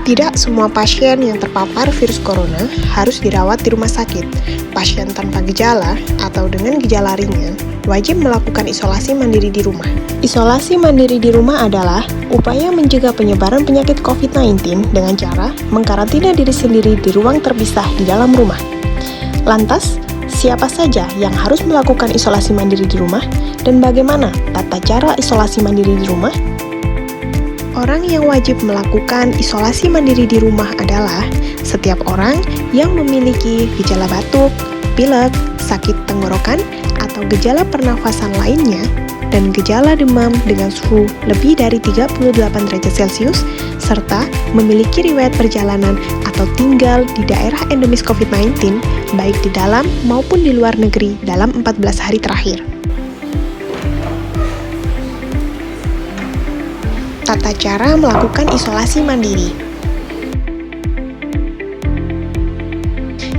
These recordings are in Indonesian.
Tidak semua pasien yang terpapar virus corona harus dirawat di rumah sakit. Pasien tanpa gejala atau dengan gejala ringan wajib melakukan isolasi mandiri di rumah. Isolasi mandiri di rumah adalah upaya mencegah penyebaran penyakit COVID-19 dengan cara mengkarantina diri sendiri di ruang terpisah di dalam rumah. Lantas, siapa saja yang harus melakukan isolasi mandiri di rumah dan bagaimana tata cara isolasi mandiri di rumah? Orang yang wajib melakukan isolasi mandiri di rumah adalah setiap orang yang memiliki gejala batuk, pilek, sakit tenggorokan, atau gejala pernafasan lainnya, dan gejala demam dengan suhu lebih dari 38 derajat Celcius, serta memiliki riwayat perjalanan atau tinggal di daerah endemis COVID-19, baik di dalam maupun di luar negeri dalam 14 hari terakhir. Tata cara melakukan isolasi mandiri.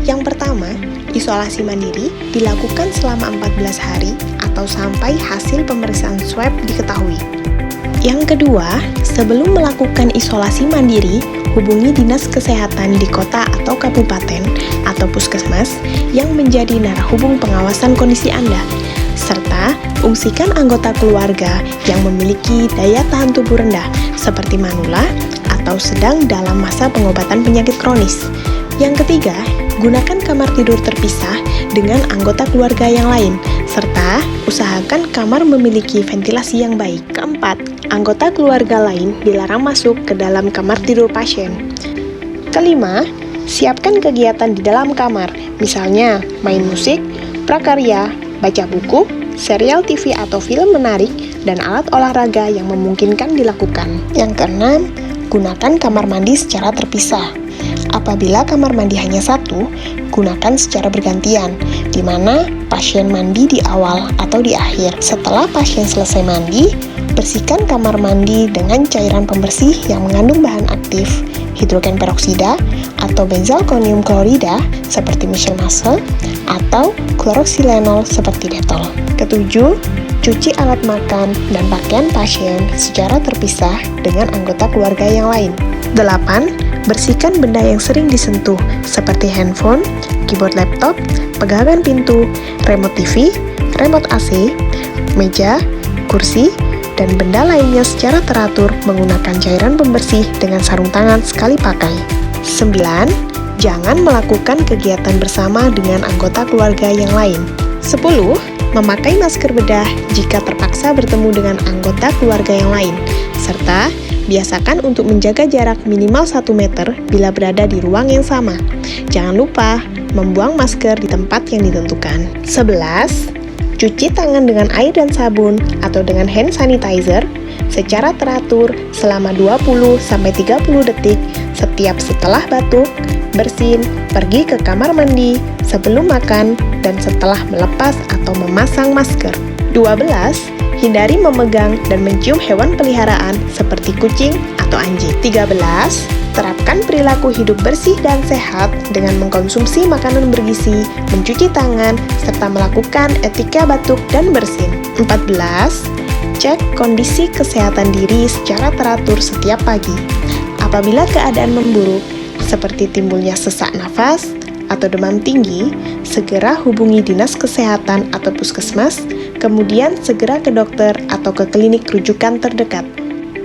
Yang pertama, isolasi mandiri dilakukan selama 14 hari atau sampai hasil pemeriksaan swab diketahui. Yang kedua, sebelum melakukan isolasi mandiri, hubungi dinas kesehatan di kota atau kabupaten atau puskesmas yang menjadi narahubung pengawasan kondisi Anda, serta ungsikan anggota keluarga yang memiliki daya tahan tubuh rendah seperti manula atau sedang dalam masa pengobatan penyakit kronis. Yang ketiga, gunakan kamar tidur terpisah dengan anggota keluarga yang lain, serta usahakan kamar memiliki ventilasi yang baik. Keempat, anggota keluarga lain dilarang masuk ke dalam kamar tidur pasien. Kelima, siapkan kegiatan di dalam kamar, misalnya main musik, prakarya, baca buku, serial TV atau film menarik, dan alat olahraga yang memungkinkan dilakukan. Yang keenam, gunakan kamar mandi secara terpisah. Apabila kamar mandi hanya satu, gunakan secara bergantian, di mana pasien mandi di awal atau di akhir. Setelah pasien selesai mandi, bersihkan kamar mandi dengan cairan pembersih yang mengandung bahan aktif, hidrogen peroksida atau benzalkonium klorida seperti Michelin atau kloroksilenol seperti Dettol. Ketujuh, cuci alat makan dan pakaian pasien secara terpisah dengan anggota keluarga yang lain. 8. Bersihkan benda yang sering disentuh seperti handphone, keyboard laptop, pegangan pintu, remote TV, remote AC, meja, kursi, dan benda lainnya secara teratur menggunakan cairan pembersih dengan sarung tangan sekali pakai. 9. Jangan melakukan kegiatan bersama dengan anggota keluarga yang lain. 10. Memakai masker bedah jika terpaksa bertemu dengan anggota keluarga yang lain, serta biasakan untuk menjaga jarak minimal 1 meter bila berada di ruang yang sama. Jangan lupa membuang masker di tempat yang ditentukan. 11. Cuci tangan dengan air dan sabun atau dengan hand sanitizer secara teratur selama 20-30 detik setiap setelah batuk, bersin, pergi ke kamar mandi, sebelum makan, dan setelah melepas atau memasang masker. 12. Hindari memegang dan mencium hewan peliharaan seperti kucing atau anjing. 13. Terapkan perilaku hidup bersih dan sehat dengan mengkonsumsi makanan bergizi, mencuci tangan, serta melakukan etika batuk dan bersin. 14. Cek kondisi kesehatan diri secara teratur setiap pagi. Apabila keadaan memburuk, seperti timbulnya sesak nafas atau demam tinggi, segera hubungi dinas kesehatan atau puskesmas, kemudian segera ke dokter atau ke klinik rujukan terdekat.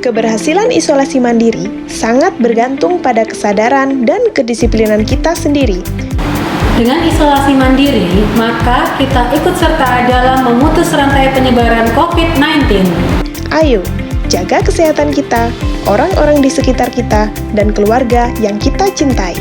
Keberhasilan isolasi mandiri sangat bergantung pada kesadaran dan kedisiplinan kita sendiri. Dengan isolasi mandiri, maka kita ikut serta dalam memutus rantai penyebaran COVID-19. Ayo, jaga kesehatan kita, orang-orang di sekitar kita, dan keluarga yang kita cintai.